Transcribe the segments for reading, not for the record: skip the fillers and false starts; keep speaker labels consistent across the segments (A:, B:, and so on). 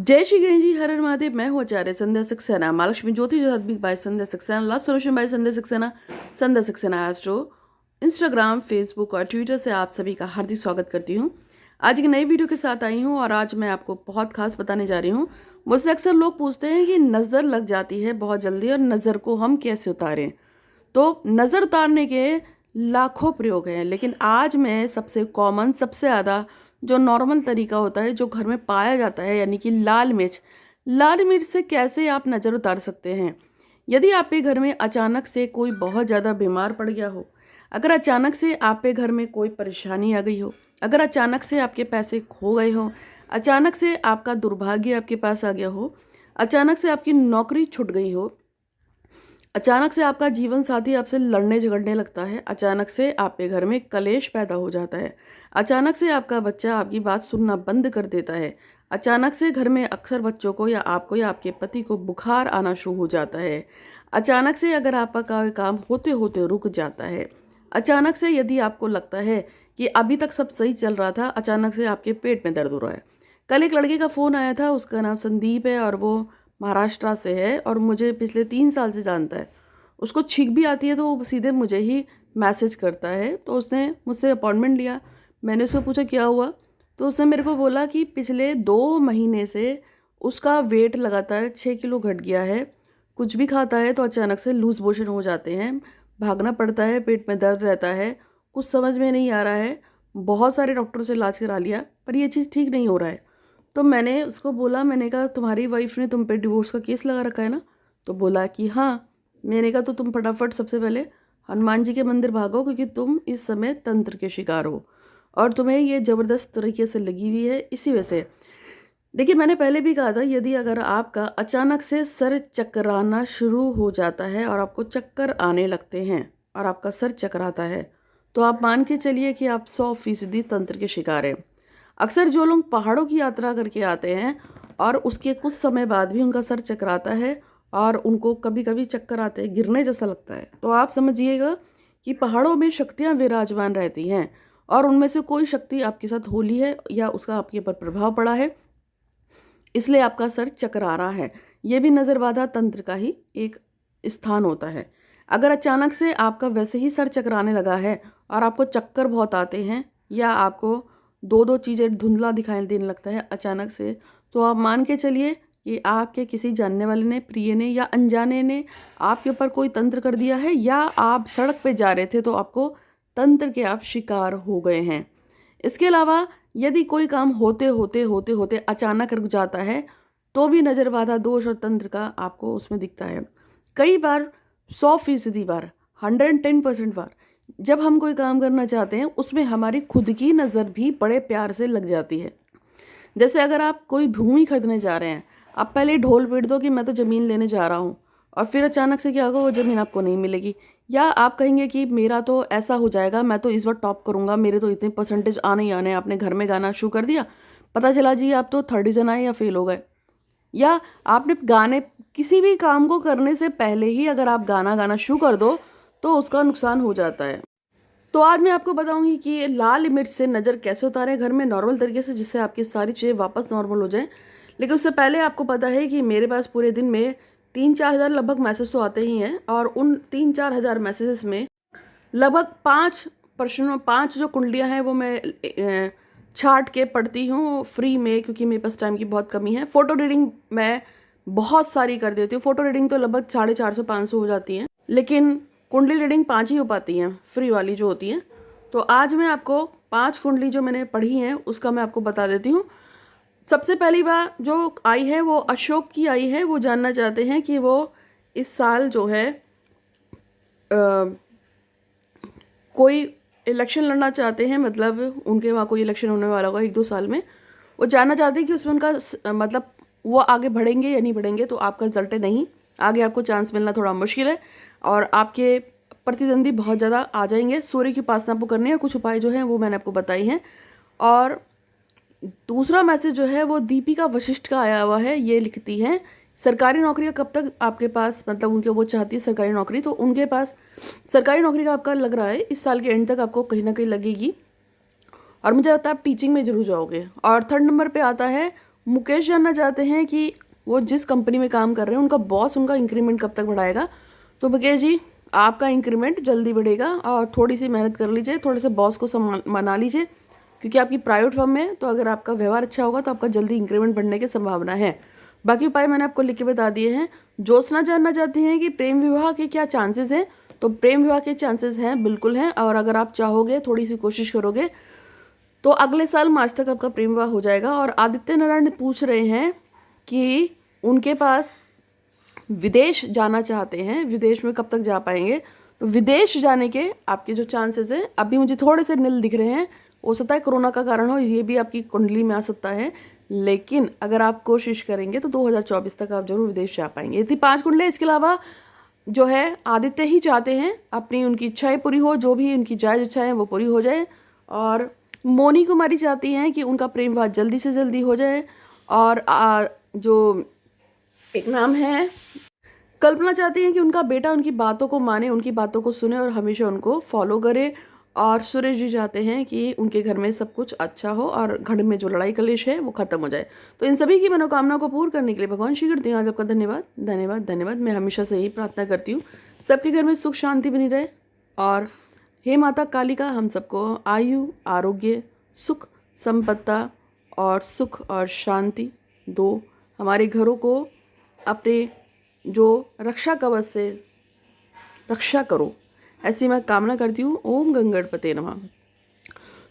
A: जय श्री गणेश जी, हर हर महादेव। मैं हूँ आचार्य Sandhya Saxena, Maa Lakshmi Jyoti Jyotirmayi by Sandhya Saxena, love solution by Sandhya Saxena, Sandhya Saxena astro. Instagram, Facebook और ट्विटर से आप सभी का हार्दिक स्वागत करती हूँ। आज एक नई वीडियो के साथ आई हूँ और आज मैं आपको बहुत खास बताने जा रही हूँ। मुझसे अक्सर लोग पूछते हैं कि नज़र लग जाती है बहुत जल्दी और नज़र को हम कैसे उतारें। तो नज़र उतारने के लाखों प्रयोग हैं, लेकिन आज मैं सबसे कॉमन, सबसे ज़्यादा जो नॉर्मल तरीका होता है, जो घर में पाया जाता है, यानी कि लाल मिर्च से कैसे आप नज़र उतार सकते हैं। यदि आपके घर में अचानक से कोई बहुत ज़्यादा बीमार पड़ गया हो, अगर अचानक से आपके घर में कोई परेशानी आ गई हो, अगर अचानक से आपके पैसे खो गए हो, अचानक से आपका दुर्भाग्य आपके पास आ गया हो, अचानक से आपकी नौकरी छूट गई हो, अचानक से आपका जीवन साथी आपसे लड़ने झगड़ने लगता है, अचानक से आपके घर में कलेश पैदा हो जाता है, अचानक से आपका बच्चा आपकी बात सुनना बंद कर देता है, अचानक से घर में अक्सर बच्चों को या आपको या आपके पति को बुखार आना शुरू हो जाता है, अचानक से अगर आपका कोई काम होते होते रुक जाता है, अचानक से यदि आपको लगता है कि अभी तक सब सही चल रहा था, अचानक से आपके पेट में दर्द हो रहा है। कल एक लड़के का फ़ोन आया था, उसका नाम संदीप है और वो महाराष्ट्र से है और मुझे पिछले 3 साल से जानता है। उसको छींक भी आती है तो वो सीधे मुझे ही मैसेज करता है। तो उसने मुझसे अपॉइंटमेंट लिया। मैंने उससे पूछा क्या हुआ, तो उसने मेरे को बोला कि पिछले 2 महीने से उसका वेट लगातार 6 किलो घट गया है। कुछ भी खाता है तो अचानक से लूज़ मोशन हो जाते हैं, भागना पड़ता है, पेट में दर्द रहता है, कुछ समझ में नहीं आ रहा है। बहुत सारे डॉक्टरों से इलाज करा लिया पर ये चीज़ ठीक नहीं हो रहा है। तो मैंने उसको बोला, मैंने कहा तुम्हारी वाइफ ने तुम पे डिवोर्स का केस लगा रखा है ना? तो बोला कि हाँ। मैंने कहा तो तुम फटाफट सबसे पहले हनुमान जी के मंदिर भागो, क्योंकि तुम इस समय तंत्र के शिकार हो और तुम्हें ये ज़बरदस्त तरीके से लगी हुई है इसी वजह से। देखिए, मैंने पहले भी कहा था, यदि अगर आपका अचानक से सर चकराना शुरू हो जाता है और आपको चक्कर आने लगते हैं और आपका सर चकराता है, तो आप मान के चलिए कि आप 100% तंत्र के शिकार हैं। अक्सर जो लोग पहाड़ों की यात्रा करके आते हैं और उसके कुछ समय बाद भी उनका सर चकराता है और उनको कभी कभी चक्कर आते हैं, गिरने जैसा लगता है, तो आप समझिएगा कि पहाड़ों में शक्तियाँ विराजमान रहती हैं और उनमें से कोई शक्ति आपके साथ होली है या उसका आपके ऊपर प्रभाव पड़ा है, इसलिए आपका सर चकरा रहा है। ये भी नज़र बाधा तंत्र का ही एक स्थान होता है। अगर अचानक से आपका वैसे ही सर चकराने लगा है और आपको चक्कर बहुत आते हैं या आपको दो दो चीज़ें धुंधला दिखाई देने लगता है अचानक से, तो आप मान के चलिए कि आपके किसी जानने वाले ने, प्रिय ने या अनजाने ने आपके ऊपर कोई तंत्र कर दिया है, या आप सड़क पे जा रहे थे तो आपको तंत्र के आप शिकार हो गए हैं। इसके अलावा यदि कोई काम होते होते होते होते अचानक रुक जाता है, तो भी नज़र बाधा दोष और तंत्र का आपको उसमें दिखता है। कई बार, 100% बार, 110% बार जब हम कोई काम करना चाहते हैं उसमें हमारी खुद की नज़र भी बड़े प्यार से लग जाती है। जैसे अगर आप कोई भूमि खरीदने जा रहे हैं, आप पहले ढोल पीट दो कि मैं तो ज़मीन लेने जा रहा हूँ, और फिर अचानक से क्या होगा, वो ज़मीन आपको नहीं मिलेगी। या आप कहेंगे कि मेरा तो ऐसा हो जाएगा, मैं तो इस बार टॉप करूँगा, मेरे तो इतने परसेंटेज आने ही आने हैं। आपने घर में गाना शुरू कर दिया, पता चला जी आप तो 3rd डिवीज़न आए या फेल हो गए। या आपने गाने, किसी भी काम को करने से पहले ही अगर आप गाना गाना शुरू कर दो तो उसका नुकसान हो जाता है। तो आज मैं आपको बताऊंगी कि लाल मिर्च से नज़र कैसे उतारें घर में नॉर्मल तरीके से, जिससे आपकी सारी चीज़ें वापस नॉर्मल हो जाएं। लेकिन उससे पहले आपको पता है कि मेरे पास पूरे दिन में 3-4 हज़ार लगभग मैसेज तो आते ही हैं, और उन 3-4 हज़ार मैसेजेस में लगभग 5 जो कुंडलियां हैं वो मैं छाट के पढ़ती हूँ फ्री में, क्योंकि मेरे पास टाइम की बहुत कमी है। फ़ोटो रीडिंग मैं बहुत सारी कर देती हूँ। फ़ोटो रीडिंग तो लगभग 450-500 हो जाती हैं, लेकिन कुंडली रीडिंग 5 ही हो पाती हैं, फ्री वाली जो होती हैं। तो आज मैं आपको 5 कुंडली जो मैंने पढ़ी हैं उसका मैं आपको बता देती हूँ। सबसे पहली बार जो आई है वो अशोक की आई है। वो जानना चाहते हैं कि वो इस साल जो है कोई इलेक्शन लड़ना चाहते हैं, मतलब उनके वहाँ कोई इलेक्शन होने वाला होगा 1-2 साल में। वो जानना चाहते हैं कि उसमें उनका मतलब वो आगे बढ़ेंगे या नहीं बढ़ेंगे। तो आपका रिजल्ट है नहीं, आगे आपको चांस मिलना थोड़ा मुश्किल है और आपके प्रतिद्वंदी बहुत ज़्यादा आ जाएंगे। सूर्य की उपासना आपको करनी है, कुछ उपाय जो हैं वो मैंने आपको बताई हैं। और दूसरा मैसेज जो है वो दीपिका वशिष्ठ का आया हुआ है। ये लिखती हैं, सरकारी नौकरी का कब तक आपके पास, मतलब उनके, वो चाहती है सरकारी नौकरी, तो उनके पास सरकारी नौकरी का आपका लग रहा है इस साल के एंड तक आपको कहीं ना कहीं लगेगी, और मुझे लगता है आप टीचिंग में जरूर जाओगे। और 3rd नंबर पे आता है मुकेश जानना चाहते हैं कि वो जिस कंपनी में काम कर रहे हैं उनका बॉस उनका इंक्रीमेंट कब तक बढ़ाएगा। तो मुकेश जी, आपका इंक्रीमेंट जल्दी बढ़ेगा और थोड़ी सी मेहनत कर लीजिए, थोड़े से बॉस को मना लीजिए, क्योंकि आपकी प्राइवेट फर्म में तो अगर आपका व्यवहार अच्छा होगा तो आपका जल्दी इंक्रीमेंट बढ़ने की संभावना है। बाकी उपाय मैंने आपको लिख के बता दिए हैं। ज्योत्सना जानना चाहती हैं कि प्रेम विवाह के क्या चांसेस हैं। तो प्रेम विवाह के चांसेस हैं, बिल्कुल हैं, और अगर आप चाहोगे, थोड़ी सी कोशिश करोगे तो अगले साल मार्च तक आपका प्रेम विवाह हो जाएगा। और आदित्य नारायण पूछ रहे हैं कि उनके पास विदेश जाना चाहते हैं, विदेश में कब तक जा पाएंगे। तो विदेश जाने के आपके जो चांसेस हैं, अभी मुझे थोड़े से नील दिख रहे हैं, हो सकता है कोरोना का कारण हो, ये भी आपकी कुंडली में आ सकता है, लेकिन अगर आप कोशिश करेंगे तो 2024 तक आप जरूर विदेश जा पाएंगे। ये थी 5 कुंडली। इसके अलावा जो है आदित्य ही चाहते हैं अपनी उनकी इच्छाएं पूरी हो, जो भी उनकी जायज़ इच्छाएं वो पूरी हो जाए। और मोनी कुमारी चाहती हैं कि उनका प्रेम विवाह जल्दी से जल्दी हो जाए। और जो एक नाम है कल्पना चाहती हैं कि उनका बेटा उनकी बातों को माने, उनकी बातों को सुने और हमेशा उनको फॉलो करे। और सुरेश जी चाहते हैं कि उनके घर में सब कुछ अच्छा हो और घर में जो लड़ाई कलेश है वो खत्म हो जाए। तो इन सभी की मनोकामना को पूर्ण करने के लिए भगवान श्री करती हूँ आज आपका धन्यवाद धन्यवाद धन्यवाद। मैं हमेशा से यही प्रार्थना करती हूँ सबके घर में सुख शांति बनी रहे। और हे माता कालिका, हम सबको आयु, आरोग्य, सुख, संपत्ता और सुख और शांति दो। हमारे घरों को अपने जो रक्षा कवच से रक्षा करो, ऐसी मैं कामना करती हूँ। ओम गंगणपते नमः।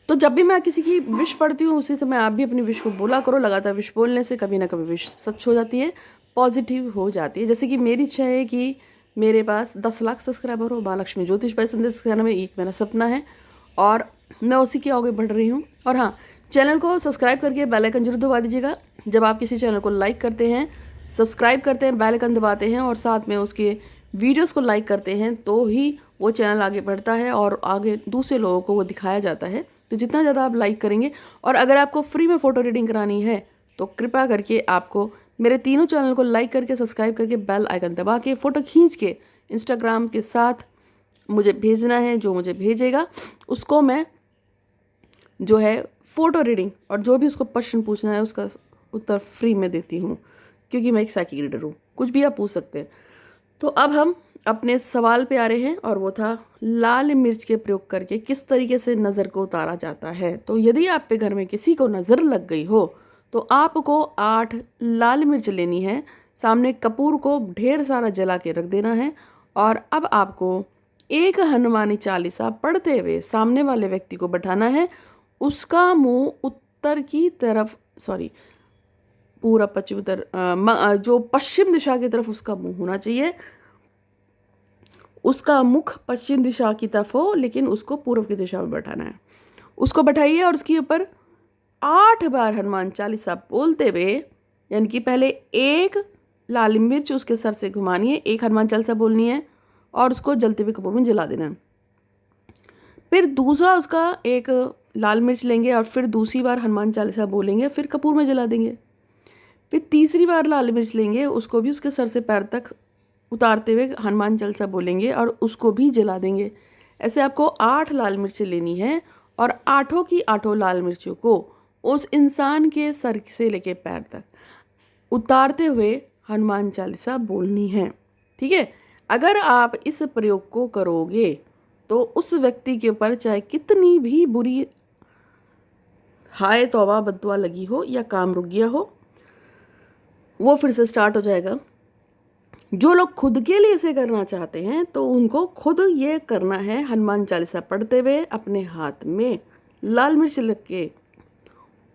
A: तो जब भी मैं किसी की विश पढ़ती हूँ उसी समय आप भी अपनी विश को बोला करो। लगातार विश बोलने से कभी ना कभी विश सच हो जाती है, पॉजिटिव हो जाती है। जैसे कि मेरी इच्छा है कि मेरे पास 10 लाख सब्सक्राइबर हो। महालक्ष्मी ज्योतिष भाई संदेश सिखाना में एक मेरा सपना है और मैं उसी के आगे बढ़ रही हूँ। और हाँ, चैनल को सब्सक्राइब करके बेल आइकन जरूर दबा दीजिएगा। जब आप किसी चैनल को लाइक करते हैं, सब्सक्राइब करते हैं, बेल आइकन दबाते हैं और साथ में उसके वीडियोस को लाइक करते हैं तो ही वो चैनल आगे बढ़ता है और आगे दूसरे लोगों को वो दिखाया जाता है। तो जितना ज़्यादा आप लाइक करेंगे, और अगर आपको फ्री में फ़ोटो रीडिंग करानी है तो कृपया करके आपको मेरे तीनों चैनल को लाइक करके, सब्सक्राइब करके, बेल आइकन दबा के, फ़ोटो खींच के इंस्टाग्राम के साथ मुझे भेजना है। जो मुझे भेजेगा उसको मैं जो है फ़ोटो रीडिंग और जो भी उसको प्रश्न पूछना है उसका उत्तर फ्री में देती हूँ, क्योंकि मैं एक साइकिक रीडर हूँ। कुछ भी आप पूछ सकते हैं। तो अब हम अपने सवाल पे आ रहे हैं और वो था लाल मिर्च के प्रयोग करके किस तरीके से नज़र को उतारा जाता है। तो यदि आप पे घर में किसी को नज़र लग गई हो तो आपको 8 लाल मिर्च लेनी है, सामने कपूर को ढेर सारा जला के रख देना है और अब आपको एक हनुमानी चालीसा पढ़ते हुए सामने वाले व्यक्ति को बैठाना है। उसका मुंह उत्तर की तरफ, सॉरी पूरा पश्चिम उत्तर, जो पश्चिम दिशा की तरफ उसका मुंह होना चाहिए। उसका मुख पश्चिम दिशा की तरफ हो लेकिन उसको पूर्व की दिशा में बैठाना है। उसको बैठाइए और उसके ऊपर 8 बार हनुमान चालीसा बोलते हुए, यानी कि पहले एक लाल मिर्च उसके सर से घुमानी है, एक हनुमान चालीसा बोलनी है और उसको जलते हुए कपूर में जला देना है। फिर दूसरा उसका एक लाल मिर्च लेंगे और फिर दूसरी बार हनुमान चालीसा बोलेंगे, फिर कपूर में जला देंगे। फिर तीसरी बार लाल मिर्च लेंगे, उसको भी उसके सर से पैर तक उतारते हुए हनुमान चालीसा बोलेंगे और उसको भी जला देंगे। ऐसे आपको 8 लाल मिर्चें लेनी है और 8 की 8 लाल मिर्चों को उस इंसान के सर से लेके पैर तक उतारते हुए हनुमान चालीसा बोलनी है। ठीक है। अगर आप इस प्रयोग को करोगे तो उस व्यक्ति के ऊपर चाहे कितनी भी बुरी हाय तौबा बद्दुआ लगी हो या काम रुक गया हो, वो फिर से स्टार्ट हो जाएगा। जो लोग खुद के लिए इसे करना चाहते हैं तो उनको खुद ये करना है, हनुमान चालीसा पढ़ते हुए अपने हाथ में लाल मिर्च लग के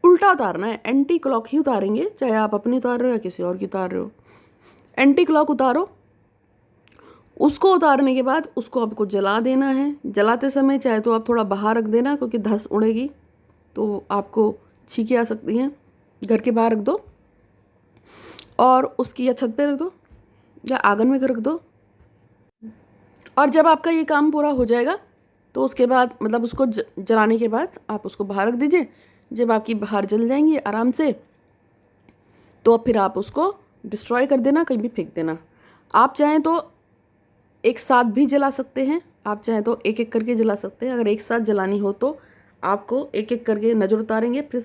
A: उल्टा उतारना है। एंटी क्लॉक ही उतारेंगे, चाहे आप अपनी उतार रहे हो या किसी और की उतार रहे हो। एंटी क्लॉक उतारो। उसको उतारने के बाद उसको आपको जला देना है। जलाते समय चाहे तो आप थोड़ा बाहर रख देना, क्योंकि धस उड़ेगी तो आपको छींकें आ सकती हैं। घर के बाहर रख दो और उसकी या छत पे रख दो या आंगन में रख दो। और जब आपका ये काम पूरा हो जाएगा तो उसके बाद, मतलब उसको जलाने के बाद आप उसको बाहर रख दीजिए। जब आपकी बाहर जल जाएंगी आराम से तो फिर आप उसको डिस्ट्रॉय कर देना, कहीं भी फेंक देना। आप चाहें तो एक साथ भी जला सकते हैं, आप चाहें तो एक एक करके जला सकते हैं। अगर एक साथ जलानी हो तो आपको एक एक करके नज़र उतारेंगे, फिर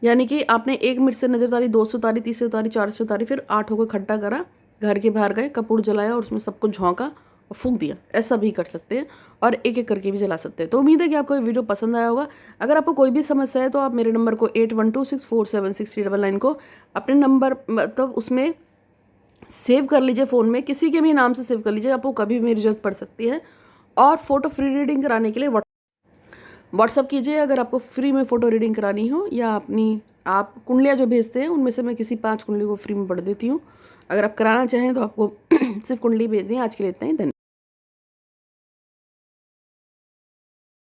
A: यानी कि आपने 1 मिनट से नज़र उतारी, 2 से उतारी, 3 से उतारी, 4 से उतारी, फिर 8 को इकट्ठा करा, घर के बाहर गए, कपूर जलाया और उसमें सबको झोंका और फूंक दिया। ऐसा भी कर सकते हैं और एक-एक करके भी जला सकते हैं। तो उम्मीद है कि आपको ये वीडियो पसंद आया होगा। अगर आपको कोई भी समस्या है तो आप मेरे नंबर को 8126476399 को अपने नंबर मतलब उसमें सेव कर लीजिए, फ़ोन में किसी के भी नाम से सेव कर लीजिए, आपको कभी भी मेरी ज़रूरत पड़ सकती है। और फ़ोटो फ्री रीडिंग कराने के लिए व्हाट्सअप कीजिए अगर आपको फ्री में फ़ोटो रीडिंग करानी हो, या अपनी आप कुंडलियाँ जो भेजते हैं उनमें से मैं किसी 5 कुंडली को फ्री में पढ़ देती हूँ। अगर आप कराना चाहें तो आपको सिर्फ कुंडली भेज दें। आज के लिए इतना ही, धन्यवाद।